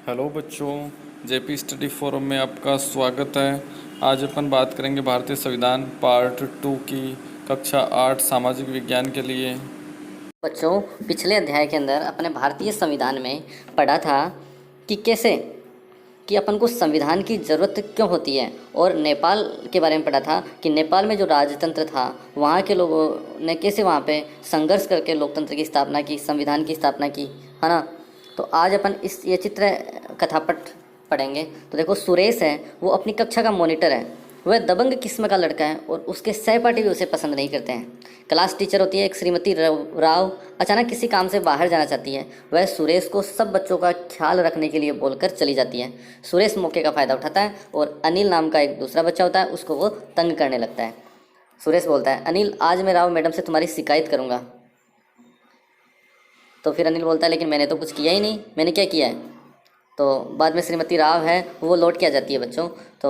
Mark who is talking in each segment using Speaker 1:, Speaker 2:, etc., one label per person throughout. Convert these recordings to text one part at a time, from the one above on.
Speaker 1: Hello बच्चों, JP study forum में आपका स्वागत है। आज अपन बात करेंगे भारतीय संविधान पार्ट 2 की कक्षा 8 सामाजिक विज्ञान के लिए।
Speaker 2: बच्चों, पिछले अध्याय के अंदर अपने भारतीय संविधान में पढ़ा था कि कैसे कि अपन को संविधान की ज़रूरत क्यों होती है, और नेपाल के बारे में पढ़ा था कि नेपाल में जो राजतंत्र था वहाँ के लोगों ने कैसे वहाँ पे संघर्ष करके लोकतंत्र की स्थापना की, संविधान की स्थापना की, है ना। तो आज अपन ये चित्र कथापट पढ़ेंगे। तो देखो, सुरेश है, वो अपनी कक्षा का मॉनिटर है। वह दबंग किस्म का लड़का है और उसके सहपाठी भी उसे पसंद नहीं करते हैं। क्लास टीचर होती है एक श्रीमती राव, अचानक किसी काम से बाहर जाना चाहती है। वह सुरेश को सब बच्चों का ख्याल रखने के लिए बोलकर चली जाती है। सुरेश मौके का फ़ायदा उठाता है और अनिल नाम का एक दूसरा बच्चा होता है, उसको वो तंग करने लगता है। सुरेश बोलता है, अनिल, आज मैं राव मैडम से तुम्हारी शिकायत करूँगा। तो फिर अनिल बोलता है, लेकिन मैंने तो कुछ किया ही नहीं। मैंने क्या किया है? तो बाद में श्रीमती राव है वो लौट के आ जाती है बच्चों। तो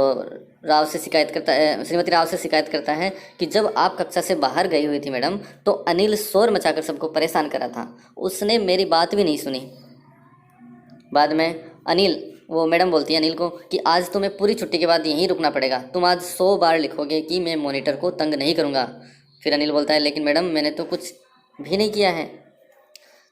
Speaker 2: श्रीमती राव से शिकायत करता है कि जब आप कक्षा से बाहर गई हुई थी मैडम, तो अनिल शोर मचाकर सबको परेशान कर रहा था। उसने मेरी बात भी नहीं सुनी। बाद में वो मैडम बोलती है अनिल को कि आज तुम्हें पूरी छुट्टी के बाद यहीं रुकना पड़ेगा। तुम आज 100 बार लिखोगे कि मैं मॉनिटर को तंग नहीं करूँगा। फिर अनिल बोलता है, लेकिन मैडम मैंने तो कुछ भी नहीं किया है।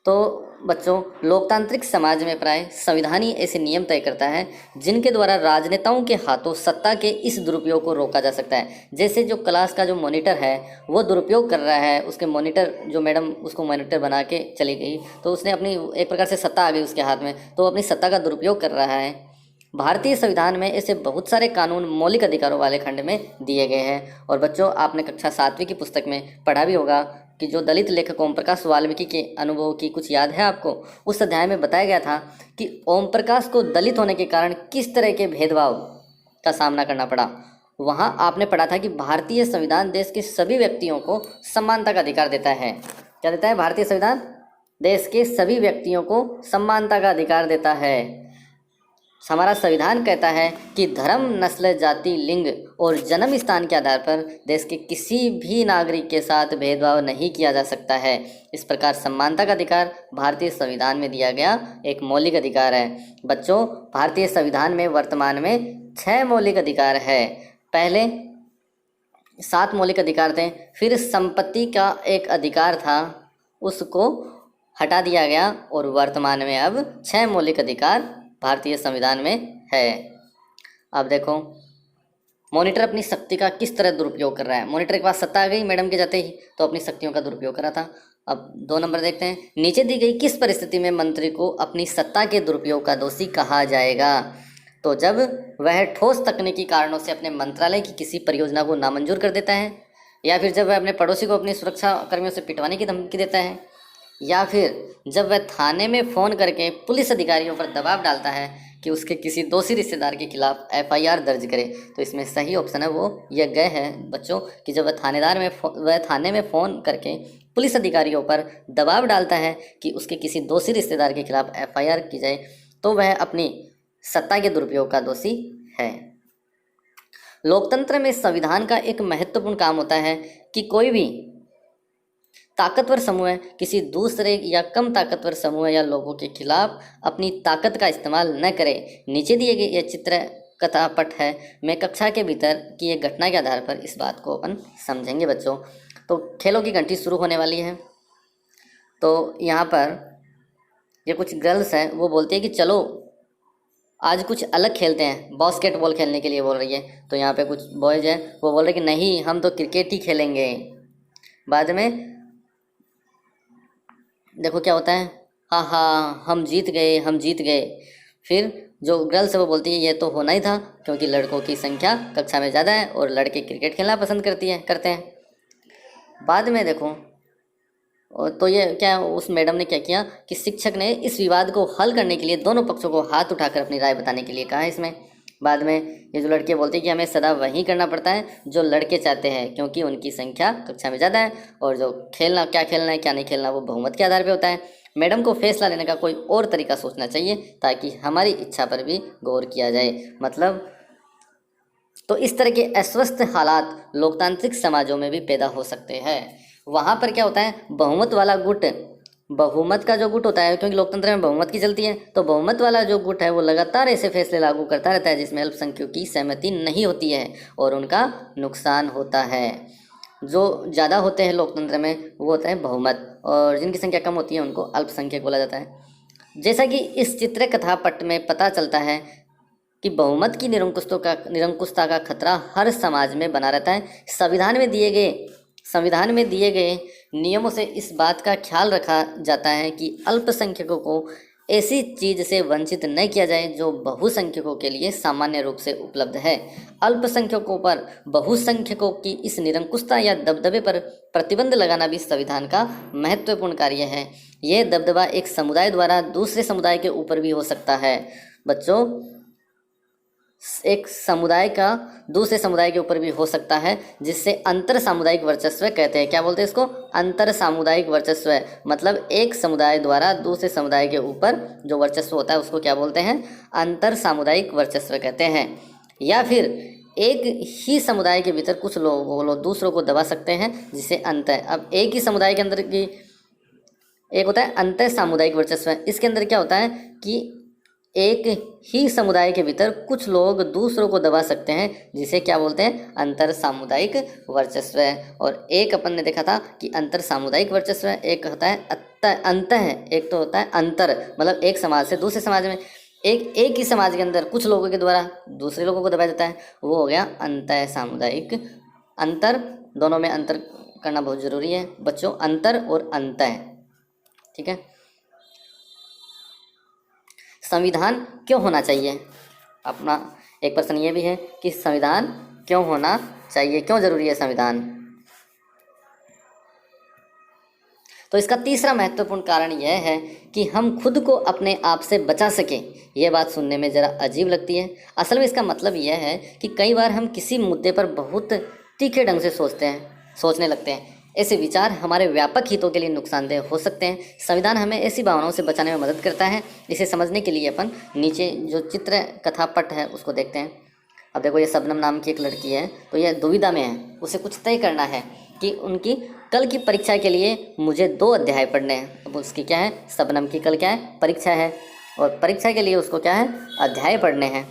Speaker 2: तो बच्चों, लोकतांत्रिक समाज में प्राय संविधान ही ऐसे नियम तय करता है जिनके द्वारा राजनेताओं के हाथों सत्ता के इस दुरुपयोग को रोका जा सकता है। जैसे जो क्लास का जो मॉनिटर है वो दुरुपयोग कर रहा है, उसके मॉनिटर जो मैडम उसको मॉनिटर बना के चली गई, तो उसने अपनी एक प्रकार से सत्ता आ गई उसके हाथ में, तो वो अपनी सत्ता का दुरुपयोग कर रहा है। भारतीय संविधान में ऐसे बहुत सारे कानून मौलिक अधिकारों वाले खंड में दिए गए हैं। और बच्चों, आपने कक्षा 7वीं की पुस्तक में पढ़ा भी होगा कि जो दलित लेखक ओम प्रकाश वाल्मीकि के अनुभव की कुछ याद है आपको? उस अध्याय में बताया गया था कि ओम प्रकाश को दलित होने के कारण किस तरह के भेदभाव का सामना करना पड़ा। वहाँ आपने पढ़ा था कि भारतीय संविधान देश के सभी व्यक्तियों को समानता का अधिकार देता है। क्या देता है भारतीय संविधान? देश के सभी व्यक्तियों को समानता का अधिकार देता है। हमारा संविधान कहता है कि धर्म, नस्ल, जाति, लिंग और जन्म स्थान के आधार पर देश के किसी भी नागरिक के साथ भेदभाव नहीं किया जा सकता है। इस प्रकार समानता का अधिकार भारतीय संविधान में दिया गया एक मौलिक अधिकार है। बच्चों, भारतीय संविधान में वर्तमान में 6 मौलिक अधिकार है। पहले 7 मौलिक अधिकार थे, फिर संपत्ति का एक अधिकार था, उसको हटा दिया गया और वर्तमान में अब 6 मौलिक अधिकार भारतीय संविधान में है। अब देखो, मॉनिटर अपनी शक्ति का किस तरह दुरुपयोग कर रहा है। मॉनिटर के पास सत्ता आ गई मैडम के जाते ही, तो अपनी शक्तियों का दुरुपयोग कर रहा था। अब 2 नंबर देखते हैं, नीचे दी गई किस परिस्थिति में मंत्री को अपनी सत्ता के दुरुपयोग का दोषी कहा जाएगा? तो जब वह ठोस तकनीकी कारणों से अपने मंत्रालय की किसी परियोजना को नामंजूर कर देता है, या फिर जब वह अपने पड़ोसी को अपनी सुरक्षा कर्मियों से पिटवाने की धमकी देता है, या फिर जब वह थाने में फ़ोन करके पुलिस अधिकारियों पर दबाव डालता है कि उसके किसी दोषी रिश्तेदार के खिलाफ एफआईआर दर्ज करे। तो इसमें सही ऑप्शन है वो यह गए है बच्चों कि जब वह थाने में फ़ोन करके पुलिस अधिकारियों पर दबाव डालता है कि उसके किसी दोषी रिश्तेदार के खिलाफ एफआईआर की जाए, तो वह अपनी सत्ता के दुरुपयोग का दोषी है। लोकतंत्र में संविधान का एक महत्वपूर्ण काम होता है कि कोई भी ताकतवर समूह किसी दूसरे या कम ताकतवर समूह या लोगों के खिलाफ अपनी ताकत का इस्तेमाल न करे। नीचे दिए गए यह चित्र कथापट है। मैं कक्षा के भीतर की एक घटना के आधार पर इस बात को अपन समझेंगे बच्चों। तो खेलों की घंटी शुरू होने वाली है। तो यहाँ पर ये कुछ गर्ल्स हैं, वो बोलती है कि चलो आज कुछ अलग खेलते हैं, बास्केटबॉल खेलने के लिए बोल रही है। तो यहाँ पे कुछ बॉयज़ हैं, वो बोल रहे कि नहीं, हम तो क्रिकेट ही खेलेंगे। बाद में देखो क्या होता है, हाँ हाँ हम जीत गए, हम जीत गए। फिर जो गर्ल्स है वो बोलती है ये तो होना ही था, क्योंकि लड़कों की संख्या कक्षा में ज़्यादा है और लड़के क्रिकेट खेलना पसंद करते हैं। बाद में देखो, तो ये क्या, उस मैडम ने क्या किया कि शिक्षक ने इस विवाद को हल करने के लिए दोनों पक्षों को हाथ उठाकर अपनी राय बताने के लिए कहा है इसमें। बाद में ये जो लड़के बोलते हैं कि हमें सदा वही करना पड़ता है जो लड़के चाहते हैं, क्योंकि उनकी संख्या कक्षा में ज़्यादा है और जो क्या खेलना है क्या नहीं खेलना वो बहुमत के आधार पर होता है। मैडम को फैसला लेने का कोई और तरीका सोचना चाहिए ताकि हमारी इच्छा पर भी गौर किया जाए। मतलब तो इस तरह के अस्वस्थ हालात लोकतांत्रिक समाजों में भी पैदा हो सकते हैं। वहाँ पर क्या होता है, बहुमत वाला गुट बहुमत का जो गुट होता है, क्योंकि लोकतंत्र में बहुमत की चलती है, तो बहुमत वाला जो गुट है वो लगातार ऐसे फैसले लागू करता रहता है जिसमें अल्पसंख्यकों की सहमति नहीं होती है और उनका नुकसान होता है। जो ज़्यादा होते हैं लोकतंत्र में वो होता है बहुमत, और जिनकी संख्या कम होती है उनको अल्पसंख्यक बोला जाता है। जैसा कि इस चित्र कथा पट में पता चलता है कि बहुमत की निरंकुशता का खतरा हर समाज में बना रहता है। संविधान में दिए गए नियमों से इस बात का ख्याल रखा जाता है कि अल्पसंख्यकों को ऐसी चीज़ से वंचित न किया जाए जो बहुसंख्यकों के लिए सामान्य रूप से उपलब्ध है। अल्पसंख्यकों पर बहुसंख्यकों की इस निरंकुशता या दबदबे पर प्रतिबंध लगाना भी संविधान का महत्वपूर्ण कार्य है। यह दबदबा एक समुदाय द्वारा दूसरे समुदाय के ऊपर भी हो सकता है। बच्चों, एक समुदाय का दूसरे समुदाय के ऊपर भी हो सकता है, जिससे अंतर सामुदायिक वर्चस्व कहते हैं। क्या बोलते हैं इसको? अंतर सामुदायिक वर्चस्व। मतलब एक समुदाय द्वारा दूसरे समुदाय के ऊपर जो वर्चस्व होता है उसको क्या बोलते हैं? अंतर सामुदायिक वर्चस्व कहते हैं। या फिर एक ही समुदाय के भीतर कुछ लोग दूसरों को दबा सकते हैं, जिसे अंतर। अब एक ही समुदाय के अंदर की एक होता है अंतर सामुदायिक वर्चस्व। इसके अंदर क्या होता है कि एक ही समुदाय के भीतर कुछ लोग दूसरों को दबा सकते हैं, जिसे क्या बोलते हैं? अंतर सामुदायिक वर्चस्व। और एक अपन ने देखा था कि अंतर सामुदायिक वर्चस्व, एक होता है अंत है, एक तो होता है अंतर, मतलब एक समाज से दूसरे समाज में एक ही समाज के अंदर कुछ लोगों के द्वारा दूसरे लोगों को दबाया जाता है, वो हो गया अंतर सामुदायिक। अंतर, दोनों में अंतर करना बहुत ज़रूरी है बच्चों, अंतर और अंतः। ठीक है। संविधान क्यों होना चाहिए? अपना एक प्रश्न ये भी है कि संविधान क्यों होना चाहिए, क्यों ज़रूरी है संविधान? तो इसका तीसरा महत्वपूर्ण कारण यह है कि हम खुद को अपने आप से बचा सकें। यह बात सुनने में ज़रा अजीब लगती है। असल में इसका मतलब यह है कि कई बार हम किसी मुद्दे पर बहुत तीखे ढंग से सोचने लगते हैं। ऐसे विचार हमारे व्यापक हितों के लिए नुकसानदेह हो सकते हैं। संविधान हमें ऐसी भावनाओं से बचाने में मदद करता है। इसे समझने के लिए अपन नीचे जो चित्र कथा पट है उसको देखते हैं। अब देखो, ये शबनम नाम की एक लड़की है, तो यह दुविधा में है। उसे कुछ तय करना है कि उनकी कल की परीक्षा के लिए मुझे 2 अध्याय पढ़ने हैं। अब उसकी क्या है? शबनम की कल क्या है? परीक्षा है, और परीक्षा के लिए उसको क्या है? अध्याय पढ़ने हैं।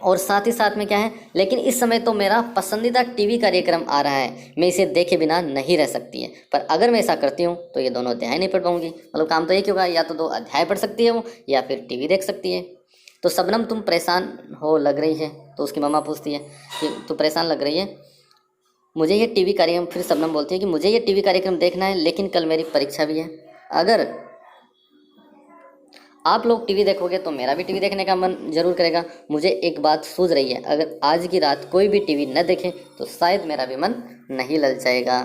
Speaker 2: और साथ ही साथ में क्या है? लेकिन इस समय तो मेरा पसंदीदा टीवी कार्यक्रम आ रहा है, मैं इसे देखे बिना नहीं रह सकती है। पर अगर मैं ऐसा करती हूँ तो ये दोनों अध्याय नहीं पढ़ पाऊंगी। मतलब काम तो एक ही होगा, या तो 2 अध्याय पढ़ सकती है वो, या फिर टीवी देख सकती है। तो शबनम, तुम परेशान हो लग रही है। तो उसकी मम्मा पूछती है कि तू परेशान लग रही है, मुझे ये टीवी कार्यक्रम। फिर शबनम बोलती है कि मुझे ये टीवी कार्यक्रम देखना है, लेकिन कल मेरी परीक्षा भी है। अगर आप लोग टीवी देखोगे तो मेरा भी टीवी देखने का मन जरूर करेगा। मुझे एक बात सूझ रही है, अगर आज की रात कोई भी टीवी न देखे तो शायद मेरा भी मन नहीं ललचाएगा।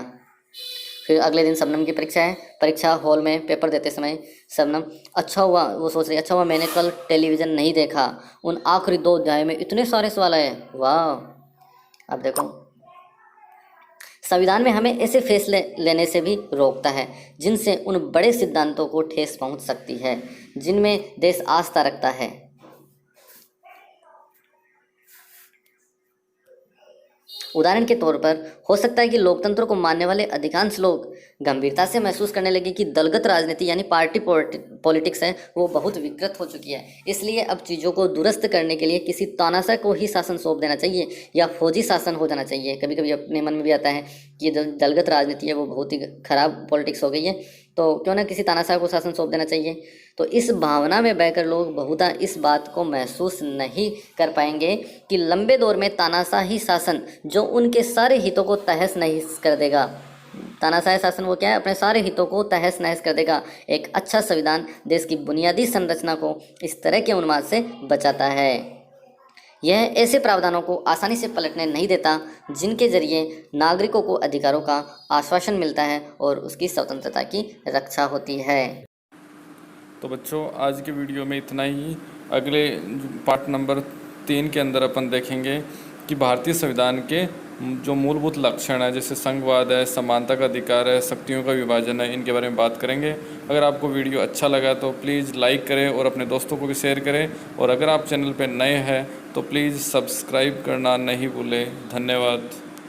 Speaker 2: फिर अगले दिन शबनम की परीक्षा है। परीक्षा हॉल में पेपर देते समय शबनम, अच्छा हुआ, वो सोच रही है, अच्छा हुआ मैंने कल टेलीविज़न नहीं देखा, उन आखिरी 2 अध्याय में इतने सारे सवाल आए, वाह। अब देखो, संविधान में हमें ऐसे फैसले लेने से भी रोकता है जिनसे उन बड़े सिद्धांतों को ठेस पहुंच सकती है जिनमें देश आस्था रखता है। उदाहरण के तौर पर हो सकता है कि लोकतंत्र को मानने वाले अधिकांश लोग गंभीरता से महसूस करने लगे कि दलगत राजनीति यानी पार्टी पॉलिटिक्स है वो बहुत विकृत हो चुकी है। इसलिए अब चीज़ों को दुरुस्त करने के लिए किसी तानाशाह को ही शासन सौंप देना चाहिए या फौजी शासन हो जाना चाहिए। कभी कभी अपने मन में भी आता है कि दलगत राजनीति है वो बहुत ही खराब पॉलिटिक्स हो गई है, तो क्यों ना किसी तानाशाह को शासन सौंप देना चाहिए। तो इस भावना में बहकर लोग बहुधा इस बात को महसूस नहीं कर पाएंगे कि लंबे दौर में तानाशाही शासन जो उनके सारे हितों को तहस नहस कर देगा। तानाशाही शासन वो क्या है? अपने सारे हितों को तहस नहस कर देगा। एक अच्छा संविधान देश की बुनियादी संरचना को इस तरह के उन्माद से बचाता है। यह ऐसे प्रावधानों को आसानी से पलटने नहीं देता जिनके जरिए नागरिकों को अधिकारों का आश्वासन मिलता है और उसकी स्वतंत्रता की रक्षा होती है।
Speaker 1: तो बच्चों, आज के वीडियो में इतना ही। अगले पार्ट नंबर 3 के अंदर अपन देखेंगे कि भारतीय संविधान के जो मूलभूत लक्षण है, जैसे संघवाद है, समानता का अधिकार है, शक्तियों का विभाजन है, इनके बारे में बात करेंगे। अगर आपको वीडियो अच्छा लगा तो प्लीज़ लाइक करें और अपने दोस्तों को भी शेयर करें, और अगर आप चैनल पर नए हैं तो प्लीज़ सब्सक्राइब करना नहीं भूलें। धन्यवाद।